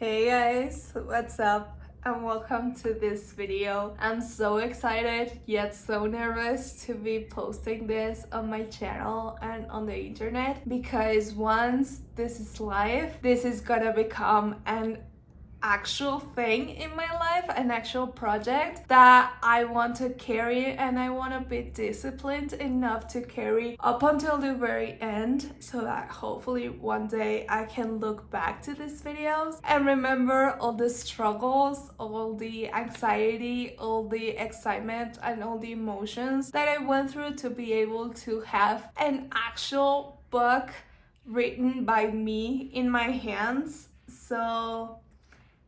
Hey guys, what's up? And welcome to this video. I'm so excited yet so nervous to be posting this on my channel and on the internet because once this is live, this is gonna become an actual thing in my life, an actual project that I want to carry, and I want to be disciplined enough to carry up until the very end so that hopefully one day I can look back to these videos and remember all the struggles, all the anxiety, all the excitement, and all the emotions that I went through to be able to have an actual book written by me in my hands. So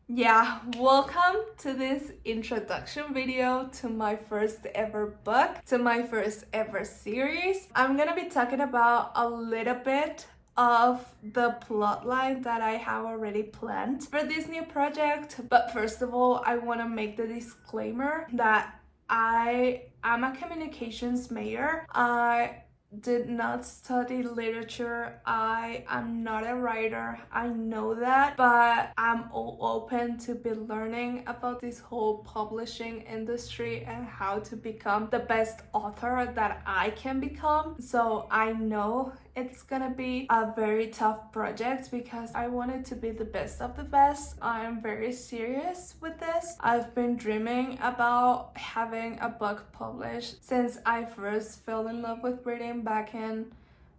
yeah, welcome to this introduction video to my first ever book, to my first ever series. I'm gonna be talking about a little bit of the plotline that I have already planned for this new project. But first of all, I want to make the disclaimer that I am a communications major. I did not study literature. I am not a writer. I know that, but I'm all open to be learning about this whole publishing industry and how to become the best author that I can become. So I know it's gonna be a very tough project because I want it to be the best of the best. I'm very serious with this. I've been dreaming about having a book published since I first fell in love with reading back in,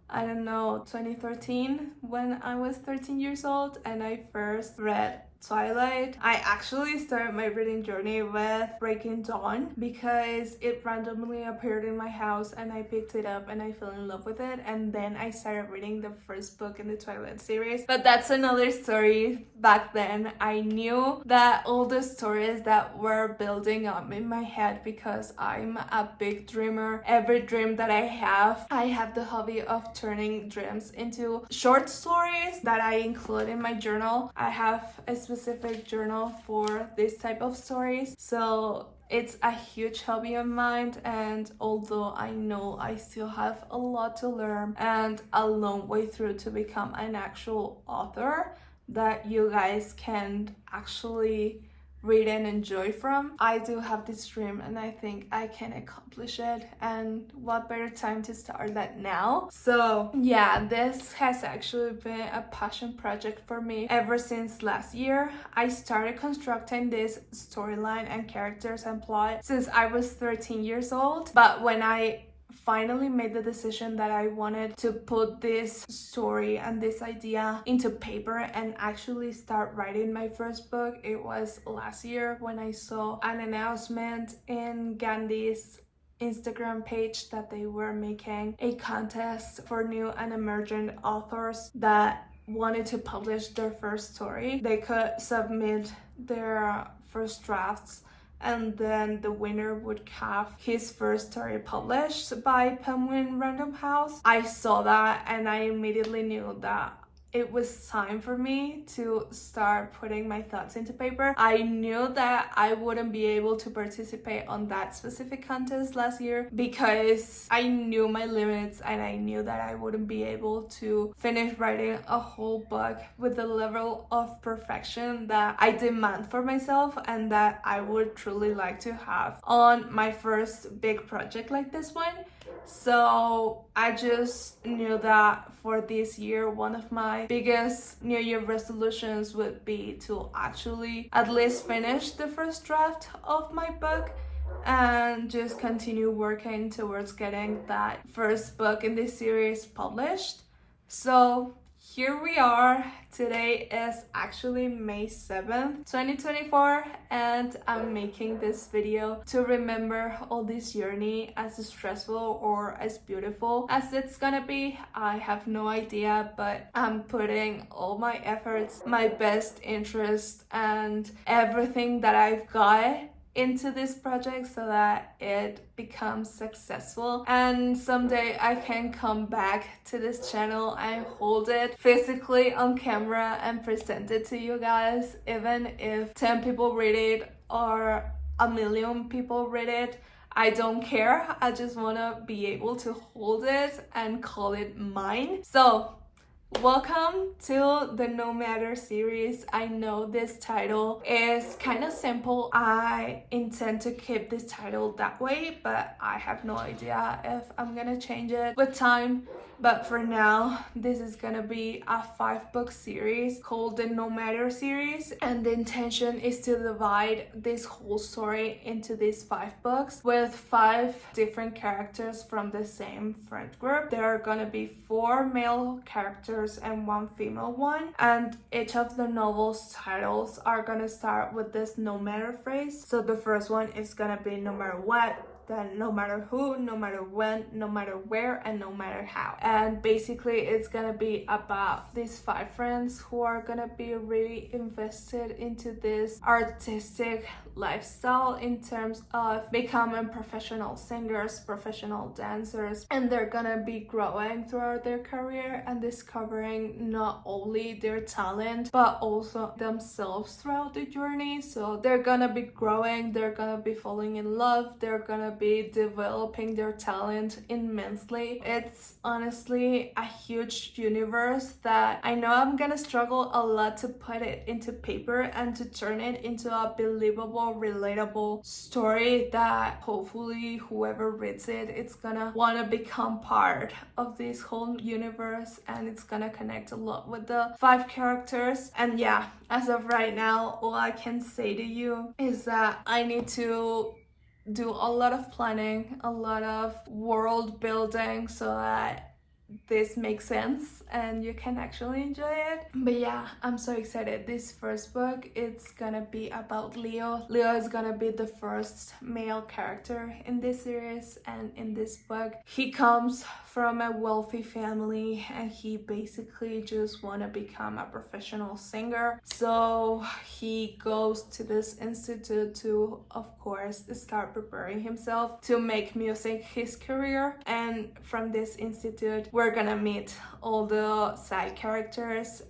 I don't know, 2013 when I was 13 years old and I first read Twilight. I actually started my reading journey with Breaking Dawn because it randomly appeared in my house and I picked it up and I fell in love with it, and then I started reading the first book in the Twilight series. But that's another story. Back then I knew that all the stories that were building up in my head, because I'm a big dreamer. Every dream that I have the hobby of turning dreams into short stories that I include in my journal. I have a specific journal for this type of stories, so it's a huge hobby of mine. And although I know I still have a lot to learn and a long way through to become an actual author that you guys can actually read and enjoy from, I do have this dream and I think I can accomplish it, and what better time to start that now. So yeah, this has actually been a passion project for me ever since last year. I started constructing this storyline and characters and plot since I was 13 years old, but when I finally made the decision that I wanted to put this story and this idea into paper and actually start writing my first book, it was last year when I saw an announcement in Gandhi's Instagram page that they were making a contest for new and emerging authors that wanted to publish their first story. They could submit their first drafts and then the winner would have his first story published by Penguin Random House. I saw that and I immediately knew that it was time for me to start putting my thoughts into paper. I knew that I wouldn't be able to participate on that specific contest last year because I knew my limits and I knew that I wouldn't be able to finish writing a whole book with the level of perfection that I demand for myself and that I would truly like to have on my first big project like this one. So I just knew that for this year, one of my biggest New Year resolutions would be to actually at least finish the first draft of my book and just continue working towards getting that first book in this series published. So here we are. Today is actually May 7th, 2024, and I'm making this video to remember all this journey, as stressful or as beautiful as it's gonna be. I have no idea, but I'm putting all my efforts, my best interest, and everything that I've got into this project so that it becomes successful and someday I can come back to this channel and hold it physically on camera and present it to you guys. Even if 10 people read it or a million people read it, I don't care. I just want to be able to hold it and call it mine. So Welcome to the No Matter series. I know this title is kind of simple. I intend to keep this title that way, but I have no idea if I'm gonna change it with time. But for now, this is gonna be a 5-book series called the No Matter series, and the intention is to divide this whole story into these 5 books with 5 different characters from the same friend group. There are gonna be 4 male characters and 1 female one, and each of the novels titles are gonna start with this no matter phrase. So the first one is gonna be no matter what, then no matter who, no matter when, no matter where, and no matter how. And basically it's gonna be about these 5 friends who are gonna be really invested into this artistic lifestyle in terms of becoming professional singers, professional dancers, and they're gonna be growing throughout their career and discovering not only their talent but also themselves throughout the journey. So they're gonna be growing, they're gonna be falling in love, they're gonna be developing their talent immensely. It's honestly a huge universe that I know I'm gonna struggle a lot to put it into paper and to turn it into a believable, relatable story that hopefully whoever reads it, it's gonna wanna become part of this whole universe, and it's gonna connect a lot with the 5 characters. And yeah, as of right now, all I can say to you is that I need to do a lot of planning, a lot of world building so that this makes sense and you can actually enjoy it. But yeah, I'm so excited. This first book, it's gonna be about Leo. Leo is gonna be the first male character in this series, and in this book he comes from a wealthy family and he basically just want to become a professional singer. So he goes to this institute to, of course, start preparing himself to make music his career. And from this institute we're gonna meet all the side characters.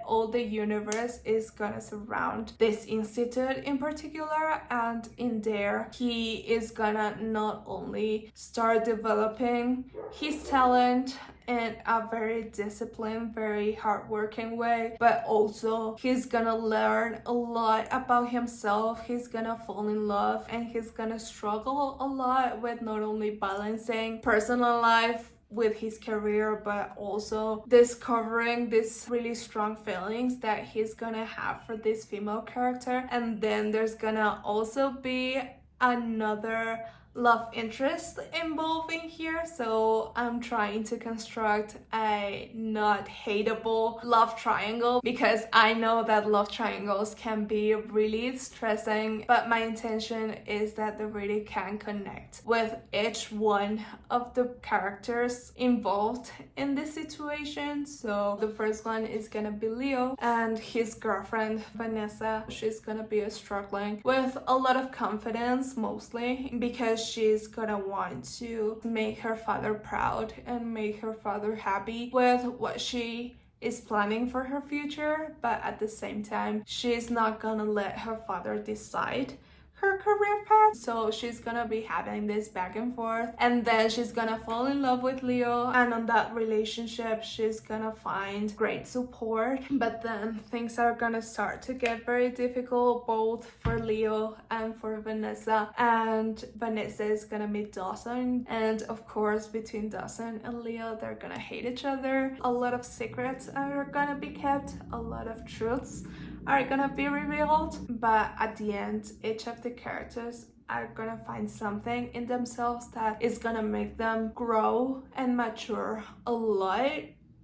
All the universe is gonna surround this institute in particular, and in there he is gonna not only start developing his talent in a very disciplined, very hardworking way, but also he's gonna learn a lot about himself. He's gonna fall in love and he's gonna struggle a lot with not only balancing personal life with his career, but also discovering these really strong feelings that he's gonna have for this female character. And then there's gonna also be another love interest involved in here, so I'm trying to construct a not hateable love triangle, because I know that love triangles can be really stressing, but my intention is that they really can connect with each one of the characters involved in this situation. So the first one is gonna be Leo and his girlfriend Vanessa. She's gonna be struggling with a lot of confidence, mostly because she's gonna want to make her father proud and make her father happy with what she is planning for her future, but at the same time she's not gonna let her father decide her career path. So she's gonna be having this back and forth, and then she's gonna fall in love with Leo, and on that relationship she's gonna find great support. But then things are gonna start to get very difficult, both for Leo and for Vanessa. And Vanessa is gonna meet Dawson, and of course between Dawson and Leo they're gonna hate each other. A lot of secrets are gonna be kept, a lot of truths are gonna be revealed, but at the end each of the characters are gonna find something in themselves that is gonna make them grow and mature a lot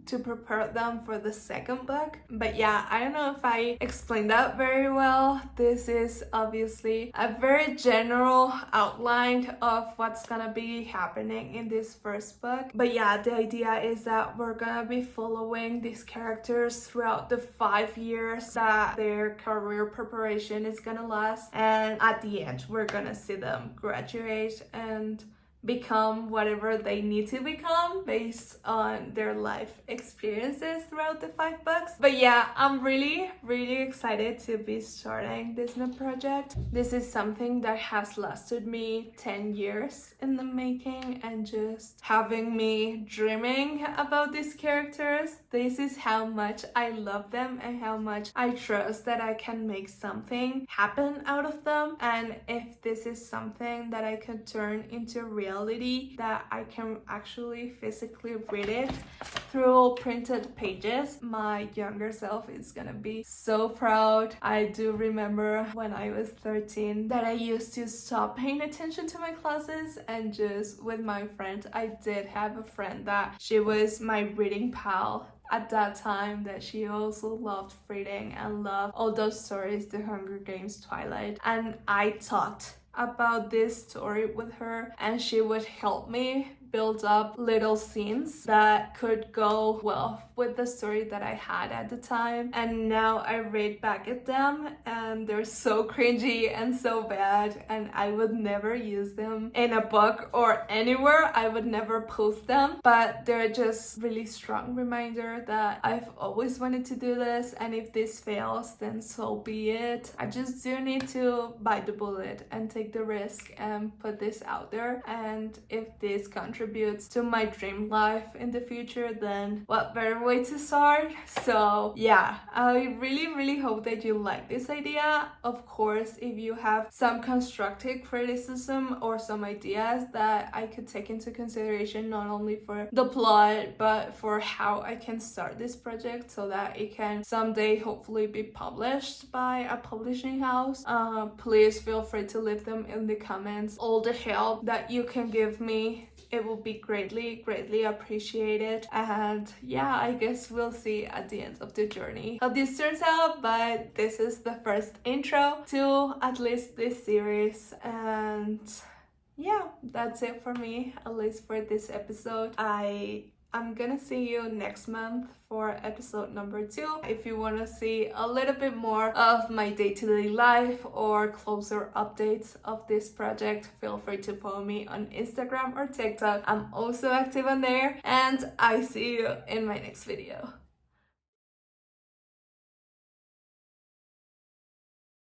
to prepare them for the second book. But yeah, I don't know if I explained that very well. This is obviously a very general outline of what's gonna be happening in this first book. But yeah, the idea is that we're gonna be following these characters throughout the 5 years that their career preparation is gonna last, and at the end we're gonna see them graduate and become whatever they need to become based on their life experiences throughout the 5 books. But yeah, I'm really excited to be starting this new project. This is something that has lasted me 10 years in the making, and just having me dreaming about these characters, this is how much I love them and how much I trust that I can make something happen out of them. And if this is something that I can turn into reality, that I can actually physically read it through printed pages, my younger self is gonna be so proud. I do remember when I was 13 that I used to stop paying attention to my classes and just with my friend. I did have a friend that she was my reading pal at that time, that she also loved reading and loved all those stories, The Hunger Games, Twilight, and I talked about this story with her, and she would help me build up little scenes that could go well with the story that I had at the time. And now I read back at them and they're so cringy and so bad, and I would never use them in a book or anywhere. I would never post them, but they're just really strong reminder that I've always wanted to do this, and if this fails, then so be it. I just do need to bite the bullet and take the risk and put this out there, and if this contributes to my dream life in the future, then what better way to start? So yeah, I really hope that you like this idea. Of course, if you have some constructive criticism or some ideas that I could take into consideration, not only for the plot but for how I can start this project so that it can someday hopefully be published by a publishing house, please feel free to leave them in the comments. All the help that you can give me, it will be greatly appreciated. And yeah, I guess we'll see at the end of the journey how this turns out, but this is the first intro to at least this series. And yeah, that's it for me, at least for this episode. I'm gonna see you next month for episode number 2. If you want to see a little bit more of my day-to-day life or closer updates of this project, feel free to follow me on Instagram or TikTok. I'm also active on there, and I see you in my next video.